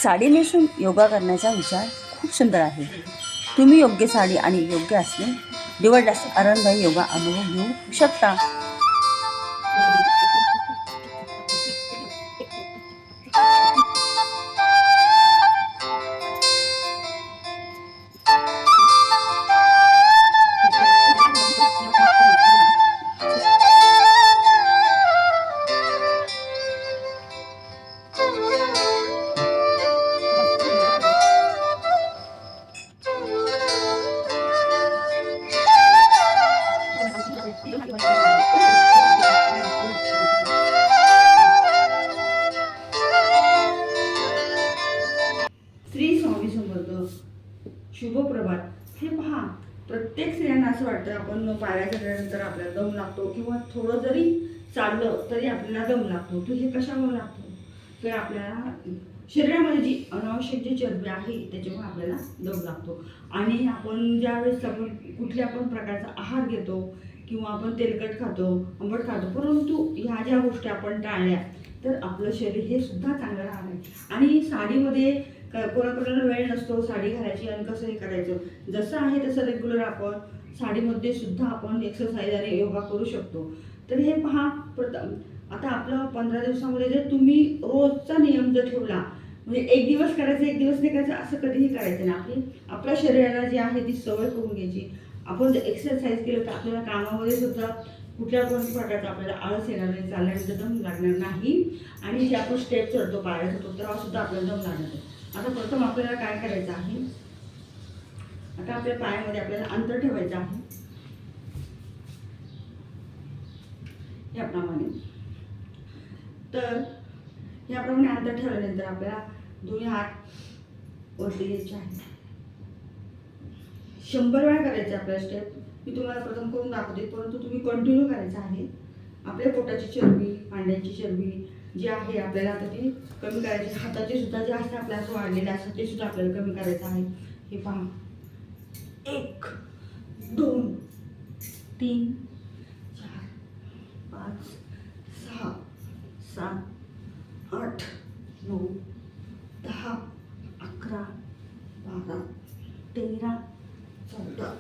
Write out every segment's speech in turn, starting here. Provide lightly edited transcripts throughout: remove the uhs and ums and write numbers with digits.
साडी नेसून योगा करण्याचा विचार खूप सुंदर आहे. तुम्ही योग्य साडी आणि योग्य आसने निवडल्यास आनंददायी योगा अनुभव घेऊ शकता. श्री स्वामी समर्थ. शुभप्रभात. हे पहा, प्रत्येक स्त्रियांना असं वाटतं आपण पाया चढल्यानंतर आपल्याला दम लागतो किंवा थोडं जरी चाललं तरी आपल्याला दम लागतो. तर हे कशामुळे लागतो? तर आपल्याला शरीरामध्ये जी अनावश्यक जी चरबी आहे त्याच्यामुळे आपल्याला दम लागतो. आणि आपण ज्यावेळेस आपण कुठल्या पण प्रकारचा आहार घेतो किंवा आपण तेलकट खातो, आंबट खातो, परंतु ह्या ज्या गोष्टी आपण टाळल्या तर आपलं शरीर हे सुद्धा चांगलं राहणार आहे. आणि साडीमध्ये कोणाकोणाला वेळ नसतो साडी घालायची आणि कसं हे करायचं, जसं आहे तसं रेग्युलर आपण साडीमध्ये सुद्धा आपण एक्सरसाइज आणि योगा करू शकतो. तर हे पहा, आता आपलं 15 दिवसामध्ये जर तुम्ही रोजचा नियम जर ठेवला, म्हणजे एक दिवस करायचं एक दिवस नाही करायचं असं कधीही करायचं नाही. आपल्या शरीराला जी आहे ती सवय करून घ्यायची. आपण जर एक्सरसाइज केलं तर आपल्याला कामामध्ये सुद्धा कुठल्या पण प्रकारचा आपल्याला आळस येणार नाही, चालण्यामध्ये दम लागणार नाही. आणि जे आपण स्टेप चढतो पाया चढतो तेव्हा सुद्धा आपल्याला दम लागणार नाही. आता प्रथम आपल्याला काय करायचं आहे, आता आपल्या पायामध्ये आपल्याला अंतर ठेवायचं आहे याप्रमाणे. तर याप्रमाणे अंतर ठेवल्यानंतर आपल्याला दोन्ही हात वरती घ्यायचे आहे. 100 वेळा करायचे आपल्याला स्टेप. मी तुम्हाला प्रथम करून दाखवते, परंतु तुम्ही कंटिन्यू करायचं आहे. आपल्या पोटाची चरबी, पांड्यांची चरबी जी आहे आपल्याला आता ती कमी करायची. हाताचे सुद्धा जे असते आपल्या असं वाढलेलं असतं ते सुद्धा आपल्याला कमी करायचं आहे. हे पहा, 1 2 3 4 5 6 7 8 9 10 11 12 13 14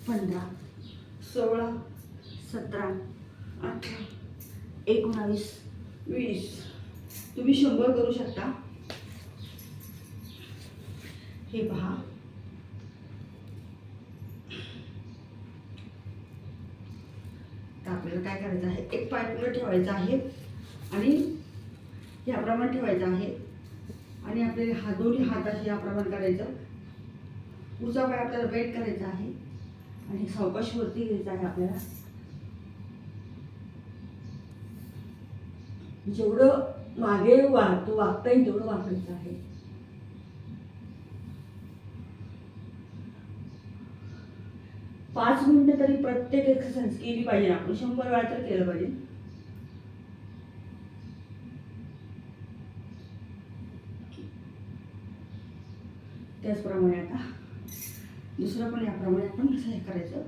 15 16 17 18 19 20. तुम्ही 100 करू शकता. हे पहा, आपल्याला काय करायचं आहे, एक पाय पुढे ठेवायचा आहे आणि याप्रमाणे ठेवायचं आहे. आणि आपले दोन्ही हात असे याप्रमाणे करायचं. पुढचा पाय आपल्याला बेंड करायचा आहे आणि सावकाश वरती घ्यायचा आहे. आपल्याला जेवढं मागे वागता येईल तेवढं वाकायचं आहे. पाच मिनिटं तरी प्रत्येक एक्सरसाइज केली पाहिजे. आपण 100 वेळा तर केलं पाहिजे. त्याचप्रमाणे आता दुसरं पण याप्रमाणे आपण कसं हे करायचं,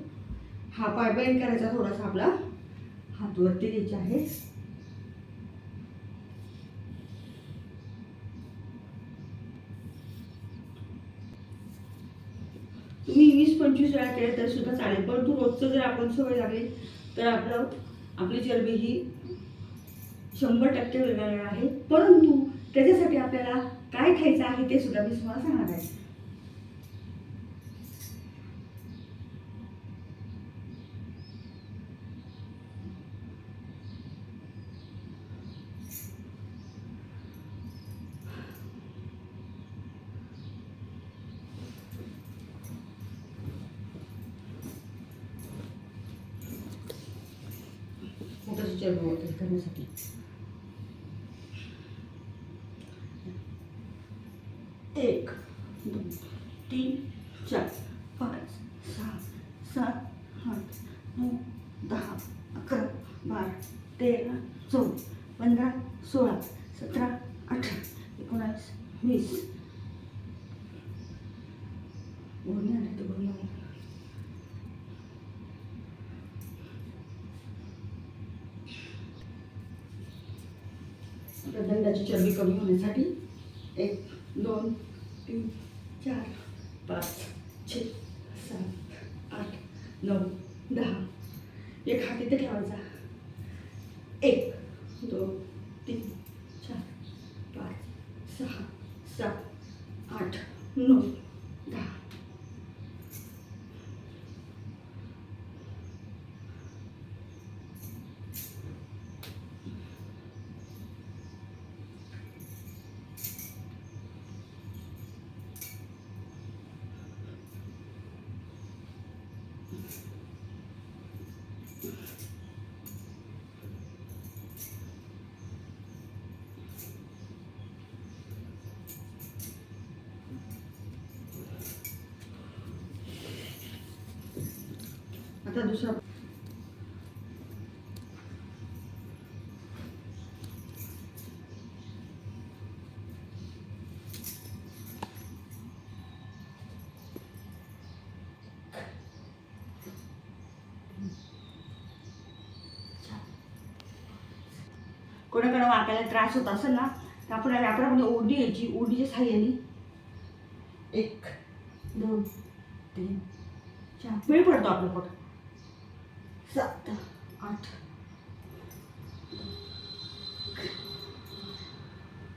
हा पाय बेंड करायचा, थोडासा आपला हात वरती घ्यायचा आहे. तुम्ही 20-25 वेळा केलं तर सुद्धा चालेल, परंतु रोजचं जर आपण सवय लागली तर आपली चरबी ही 100% वेगळी आहे. परंतु त्याच्यासाठी आपल्याला काय खायचं आहे ते सुद्धा मी तुम्हाला सांगणार आहे. पोटाची चरबी वरती करण्यासाठी 1 2 3 4 5 6 7 8 9 10 11 12 13 14 15 16 17 18 19 20. दंडाची चरबी कमी होण्यासाठी 1 2 3 4 5 6 7 8 9 10. एक हात इथे ठेवायचा. 1 2 3 4 5 6 7 8 9 10. आता दुसरा कोणाकडे वाकायला त्रास होत असेल ना तर आपण ओढणी घ्यायची. ओढणीच्या साह्याने 1 2 3 4 वेळ पडतो आपलं पोट. 7 8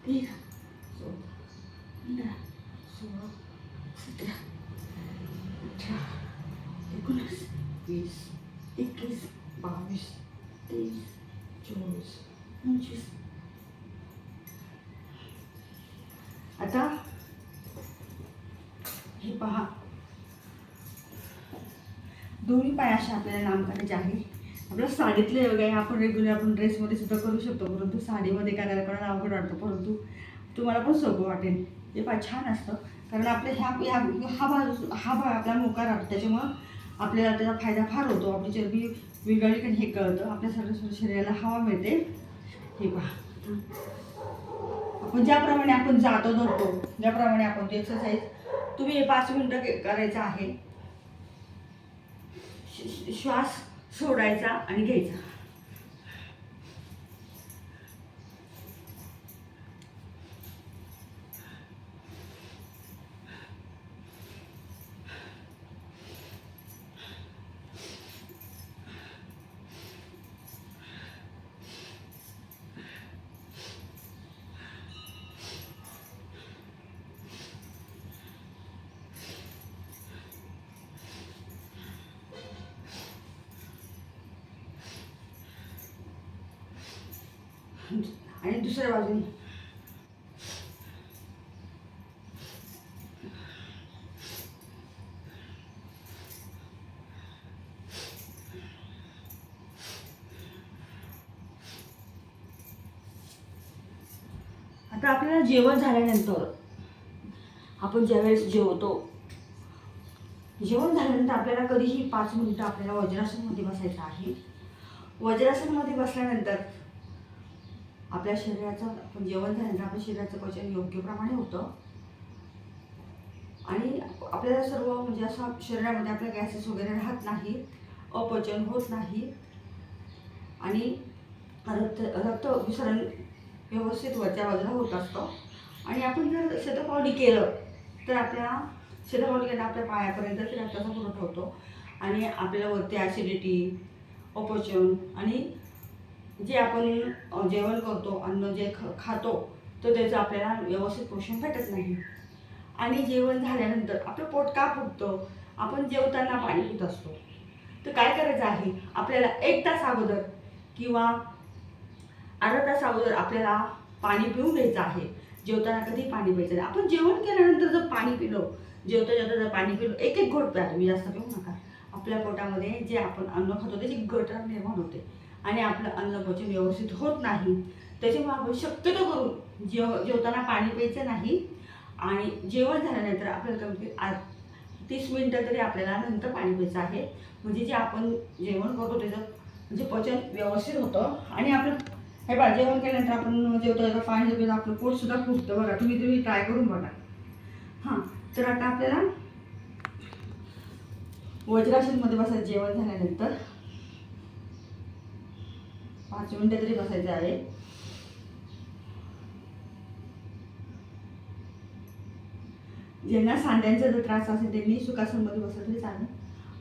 13 14 15 16 17 18 19 20 21 22 23 24 25. आता हे पहा, दोन्ही पाय अशा आपल्याला लांब करायचे आहे. आपल्या साडीतले वगैरे आपण रेग्युलर आपण ड्रेसमध्ये सुद्धा करू शकतो, परंतु साडीमध्ये करायला कोणाला अवघड वाटतं, परंतु तुम्हाला पण सोपं वाटेल. हे पाय छान असतं कारण आपल्या हा भाग आपला मोकळा राहतो, त्याच्यामुळं आपल्याला त्याचा फायदा फार होतो. आपली चरबी वेगळी पण हे कळतं, आपल्या सर्व शरीराला हवा मिळते. हे पहा, आपण ज्याप्रमाणे आपण जातो धरतो, ज्याप्रमाणे आपण ते एक्सरसाइज तुम्ही हे 5 मिनिटं करायचं आहे. श्वास सोडायचा आणि घ्यायचा. आणि दुसऱ्या बाजूने आता आपल्याला जेवण झाल्यानंतर आपण ज्यावेळेस जेवतो, जेवण झाल्यानंतर आपल्याला कधीही 5 मिनिटं आपल्याला वज्रासनमध्ये बसायचं आहे. वज्रासनमध्ये बसल्यानंतर आपल्या शरीराचं, आपण जेवण झाल्यानंतर आपल्या शरीराचं पचन योग्य प्रमाणे होतं आणि आपल्याला सर्व म्हणजे असं शरीरामध्ये आपल्या गॅसेस वगैरे राहत नाही, अपचन होत नाही आणि रक्तभिसरण व्यवस्थित वरच्या बाजूला होत असतं. आणि आपण जर शतपावली केलं तर आपल्या शतपावली केलं आपल्या पायापर्यंत ते रक्ताचा पुरवठा होतो आणि आपल्याला वरती ॲसिडिटी, अपचन आणि जे आपण जेवण करतो, अन्न जे खातो तर त्याचं आपल्याला व्यवस्थित पोषण भेटत नाही. आणि जेवण झाल्यानंतर आपलं पोट का फुगतं, आपण जेवताना पाणी पित असतो. तर काय करायचं आहे, आपल्याला 1 तास अगोदर किंवा अर्धा तास अगोदर आपल्याला पाणी पिऊन घ्यायचं आहे. जेवताना कधी पाणी प्यायचं नाही. आपण जेवण केल्यानंतर जर पाणी पिलं, जेवता जर पाणी पिलं, 1 घोट प्या, तुम्ही जास्त पिऊ नका. आपल्या पोटामध्ये जे आपण अन्न खातो त्याची गटर निर्माण होते आणि आपलं अन्न पचन व्यवस्थित होत नाही. त्याच्यामुळे आपण शक्यतो करून जेवताना पाणी प्यायचं नाही आणि जेवण झाल्यानंतर आपल्याला कमीत 30 मिनिटं तरी आपल्याला नंतर पाणी प्यायचं आहे. म्हणजे जे आपण जेवण करतो त्याचं म्हणजे पचन व्यवस्थित होतं आणि आपलं हे बघा, जेवण केल्यानंतर आपण जेवता पाणी पिलं आपलं पोटसुद्धा फुगतं. बघा, तुम्ही ट्राय करून बघा. हां, तर आता आपल्याला वज्रासनमध्ये बसायचं. जेवण झाल्यानंतर 5 मिनिटं तरी बसायचं आहे. ज्यांना सांध्यांचा जर त्रास असेल त्यांनी सुखासनमध्ये बसलं तरी चालेल.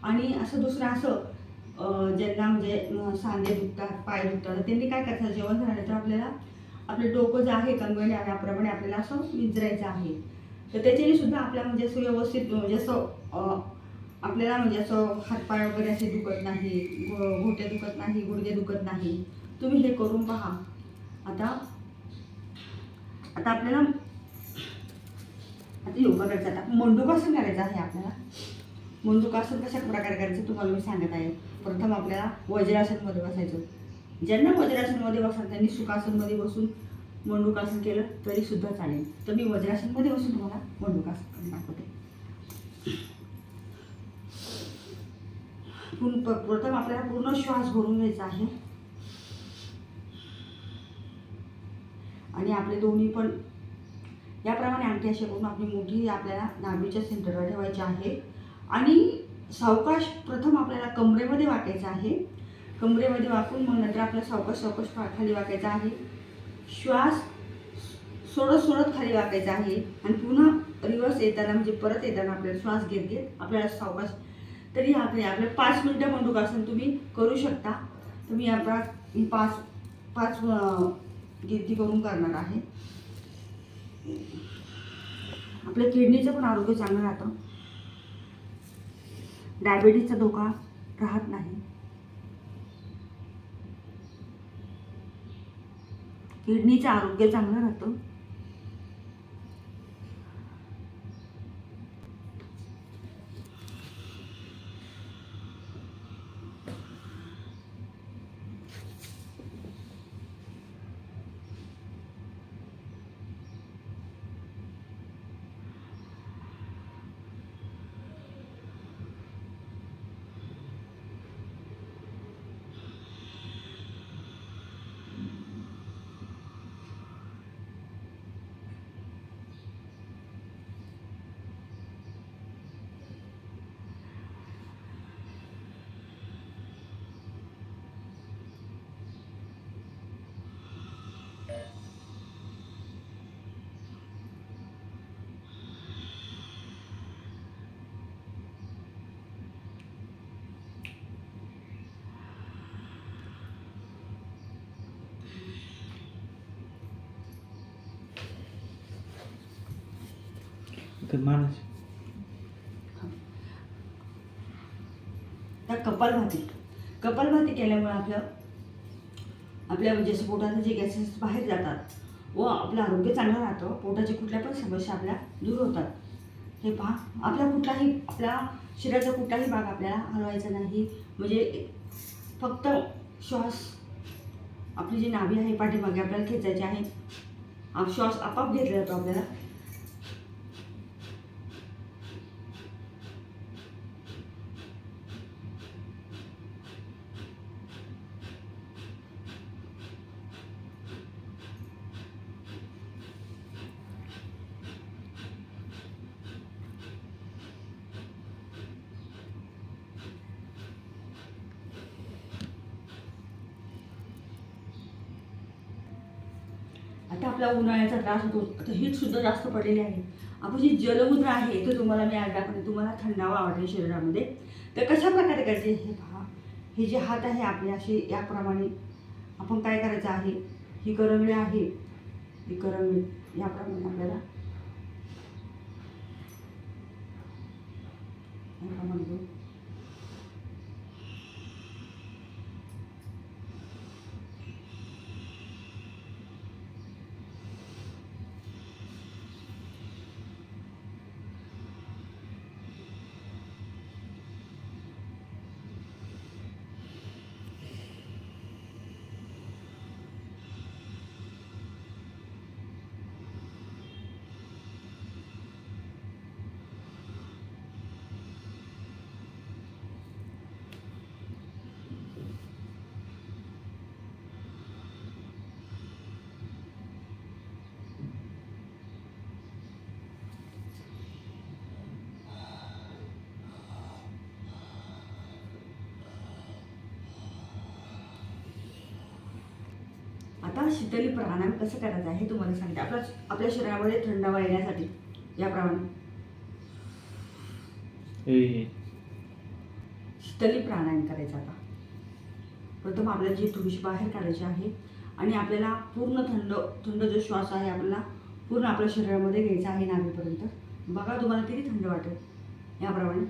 आणि असं दुसरं असं ज्यांना म्हणजे सांधे दुखतात, पाय दुखतात, तर त्यांनी काय करायचं, जेवण झाल्यानंतर आपल्याला आपलं डोकं जे आहे कंगण याप्रमाणे आपल्याला असं विंचरायचं आहे. तर त्याच्याने सुद्धा आपल्या म्हणजे असं व्यवस्थित म्हणजे असं आपल्याला म्हणजे असं हातपाय वगैरे असे दुखत नाही, घोटे दुखत नाही, गुडघे दुखत नाही. तुम्ही हे करून पहा. आता आता आपल्याला आता योगा करायचा, आता मंडूकासन करायचं आहे आपल्याला. मंडूकासन कशा प्रकारे करायचं तुम्हाला मी सांगत आहे. प्रथम आपल्याला वज्रासनमध्ये बसायचं. ज्यांना वज्रासनमध्ये बसायचं त्यांनी सुखासनमध्ये बसून मंडूकासन केलं तरी सुद्धा चालेल. तर मी वज्रासनमध्ये बसून तुम्हाला मंडूकासन करून दाखवते. प्रथम आपल्याला पूर्ण श्वास भरून घ्यायचा आहे आणि आपले दोन्ही पण याप्रमाणे अंगठी अशी करून आपली मुठी आपल्याला नाभीच्या सेंटरवर ठेवायची आहे आणि सावकाश प्रथम आपल्याला कमरेमध्ये वाकायचं आहे. कमरेमध्ये वाकून मग नंतर आपल्याला सावकाश सावकाश खाली वाकायचा आहे. श्वास सोडत सोडत खाली वाकायचा आहे आणि पुन्हा रिवर्स येताना म्हणजे परत येताना आपल्याला श्वास घेत घेत आपल्याला सावकाश. तरी आपले 5 मिनिटं मंडूकासन तुम्ही करू शकता. तुम्ही आता 5 गिनती करून करणार आहे. आपल्या किडनीचं पण आरोग्य चांगलं राहतं, डायबिटीजचा धोका राहत नाही. किडनीचं आरोग्य चांगलं राहतं. मानस त्या कपालभाती केल्यामुळे आपल्या म्हणजे पोटाचे जे गॅसेस बाहेर जातात व आपलं आरोग्य चांगलं राहतं. पोटाच्या कुठल्या पण समस्या आपल्या दूर होतात. हे पहा, आपल्या शरीराचा कुठलाही भाग आपल्याला हलवायचा नाही. म्हणजे फक्त श्वास आपली जी नाभी आहे पाठीमागे आपल्याला खेचायची आहे. श्वास आपोआप घेतला जातो आपल्याला. आता आपला उन्हाळ्याचा त्रास होतो, आता हीट सुद्धा जास्त पडलेली आहे. आपण जी जलमुद्रा आहे ते तुम्हाला मी आज दाखवते. तुम्हाला थंडावा आवडेल शरीरामध्ये, तर कशा प्रकारे करायचे हे पहा. हे जे हात आहे आपले असे याप्रमाणे आपण काय करायचं आहे, ही करंगळी आहे, ही करंगळी याप्रमाणे आपल्याला याप्रमाणे घेऊ. आता शीतली प्राणायाम कसं करायचं आहे हे तुम्हाला सांगते. आपल्या शरीरामध्ये थंडावा येण्यासाठी याप्रमाणे ए शीतली प्राणायाम करायचा आता. प्रथम आपल्याला जी थोडीशी बाहेर काढायची आहे आणि आपल्याला पूर्ण थंड थंड जो श्वास आहे आपल्याला पूर्ण आपल्या शरीरामध्ये घ्यायचा आहे नाभीपर्यंत. बघा तुम्हाला किती थंड वाटेल. याप्रमाणे